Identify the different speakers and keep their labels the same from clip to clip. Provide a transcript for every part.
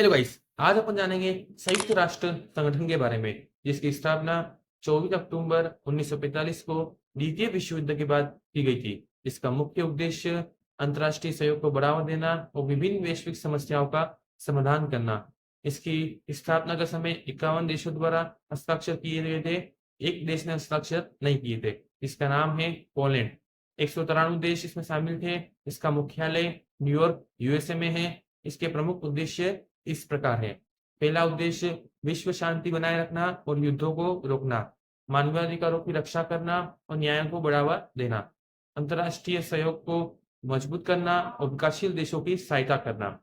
Speaker 1: Hello guys, आज अपन जानेंगे संयुक्त राष्ट्र संगठन के बारे में, जिसकी स्थापना 24 अक्टूबर 1945 को द्वितीय विश्व युद्ध के बाद की गई थी। इसका मुख्य उद्देश्य अंतर्राष्ट्रीय सहयोग को बढ़ावा देना और विभिन्न वैश्विक समस्याओं का समाधान करना। इसकी स्थापना का समय 51 देशों द्वारा हस्ताक्षर किए गए थे। एक देश ने हस्ताक्षर नहीं किए थे। इसका नाम है पोलैंड। 193 देश इसमें शामिल थे। इसका मुख्यालय न्यूयॉर्क यूएसए में है। इसके प्रमुख उद्देश्य इस प्रकार है। पहला उद्देश्य विश्व शांति बनाए रखना और युद्धों को रोकना, मानवाधिकारों की रक्षा करना और न्याय को बढ़ावा देना, अंतर्राष्ट्रीय सहयोग को मजबूत करना और विकासशील देशों की सहायता करना,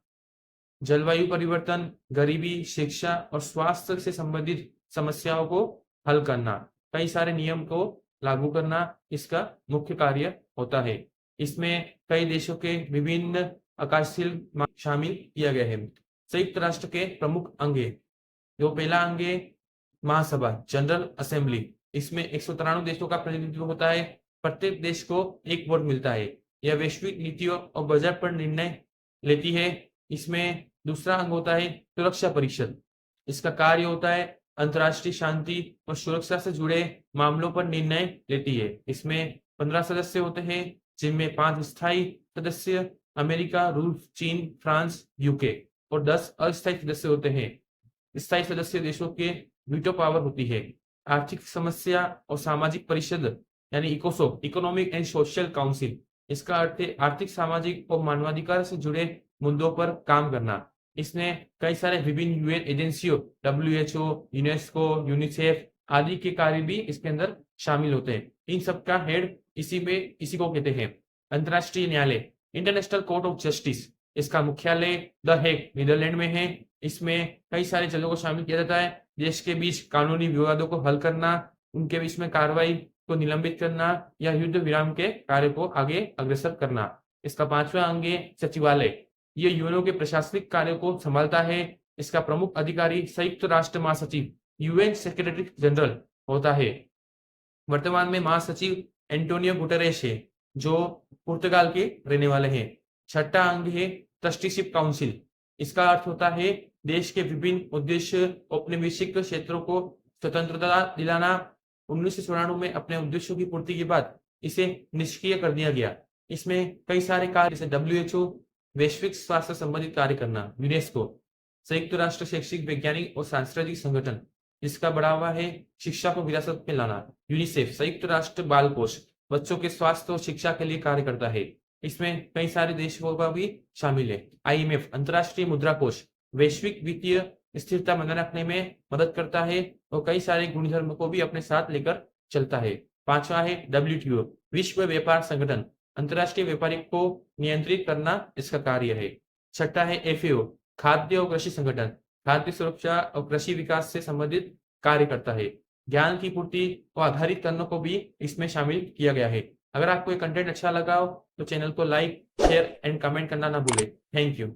Speaker 1: जलवायु परिवर्तन, गरीबी, शिक्षा और स्वास्थ्य से संबंधित समस्याओं को हल करना, कई सारे नियम को लागू करना इसका मुख्य कार्य होता है। इसमें कई देशों के विभिन्न आकाशशील शामिल किया गया है। संयुक्त राष्ट्र के प्रमुख अंग, जो पहला अंग है महासभा जनरल असेंबली। इसमें 193 देशों का प्रतिनिधित्व होता है। प्रत्येक देश को एक वोट मिलता है। यह वैश्विक नीतियों और बजट पर निर्णय लेती है। इसमें दूसरा अंग होता है सुरक्षा परिषद। इसका कार्य होता है अंतर्राष्ट्रीय शांति और सुरक्षा से जुड़े मामलों पर निर्णय लेती है। इसमें 15 सदस्य होते हैं, जिनमें 5 स्थायी सदस्य अमेरिका, रूस, चीन, फ्रांस, यूके और 10 अस्थायी सदस्य होते हैं। स्थायी सदस्य देशों के वीटो पावर होती है। आर्थिक समस्या और सामाजिक परिषद यानी इकोसोक, इकोनॉमिक एंड सोशल काउंसिल। इसका अर्थ है आर्थिक, सामाजिक और मानवाधिकार से जुड़े मुद्दों पर काम करना। इसमें कई सारे विभिन्न यूएन एजेंसियों, डब्ल्यूएचओ, यूनेस्को, यूनिसेफ आदि के कार्य भी इसके अंदर शामिल होते हैं। इन सबका हेड इसी को कहते हैं। अंतर्राष्ट्रीय न्यायालय, इंटरनेशनल कोर्ट ऑफ जस्टिस। इसका मुख्यालय द हेग, नीदरलैंड में है। इसमें कई सारे जजों को शामिल किया जाता है। देश के बीच कानूनी विवादों को हल करना, उनके बीच में कार्रवाई को निलंबित करना या युद्ध विराम के कार्य को आगे अग्रसर करना। इसका 5वां अंग है सचिवालय। ये यूएनओ के प्रशासनिक कार्य को संभालता है। इसका प्रमुख अधिकारी संयुक्त राष्ट्र महासचिव, यूएन सेक्रेटरी जनरल होता है। वर्तमान में महासचिव एंटोनियो गुटेरेस है, जो पुर्तगाल के रहने वाले हैं। छठा अंग है ट्रस्टीशिप काउंसिल। इसका अर्थ होता है देश के विभिन्न उद्देश्य औपनिवेशिक क्षेत्रों को स्वतंत्रता दिलाना। 1994 में अपने उद्देश्यों की पूर्ति के बाद इसे निष्क्रिय कर दिया गया। इसमें कई सारे कार्य जैसे डब्ल्यूएचओ, वैश्विक स्वास्थ्य संबंधित कार्य करना, यूनेस्को, संयुक्त राष्ट्र शैक्षिक, वैज्ञानिक और सांस्कृतिक संगठन, जिसका बढ़ावा है शिक्षा को विरासत में लाना, यूनिसेफ, संयुक्त राष्ट्र बाल कोष, बच्चों के स्वास्थ्य और शिक्षा के लिए कार्य करता है। इसमें कई सारे देशों का भी शामिल है। आईएमएफ, अंतर्राष्ट्रीय मुद्रा कोष, वैश्विक वित्तीय स्थिरता बनाए रखने में मदद करता है और कई सारे गुणधर्म को भी अपने साथ लेकर चलता है। 5वां है डब्ल्यूटीओ, विश्व व्यापार संगठन, अंतर्राष्ट्रीय व्यापारिक को नियंत्रित करना इसका कार्य है। 6ठा है एफएओ, खाद्य और कृषि संगठन, खाद्य सुरक्षा और कृषि विकास से संबंधित कार्य करता है। ज्ञान की पूर्ति को आधारित करने को भी इसमें शामिल किया गया है। अगर आपको ये कंटेंट अच्छा लगा हो तो चैनल को लाइक, शेयर एंड कमेंट करना ना भूले। Thank you.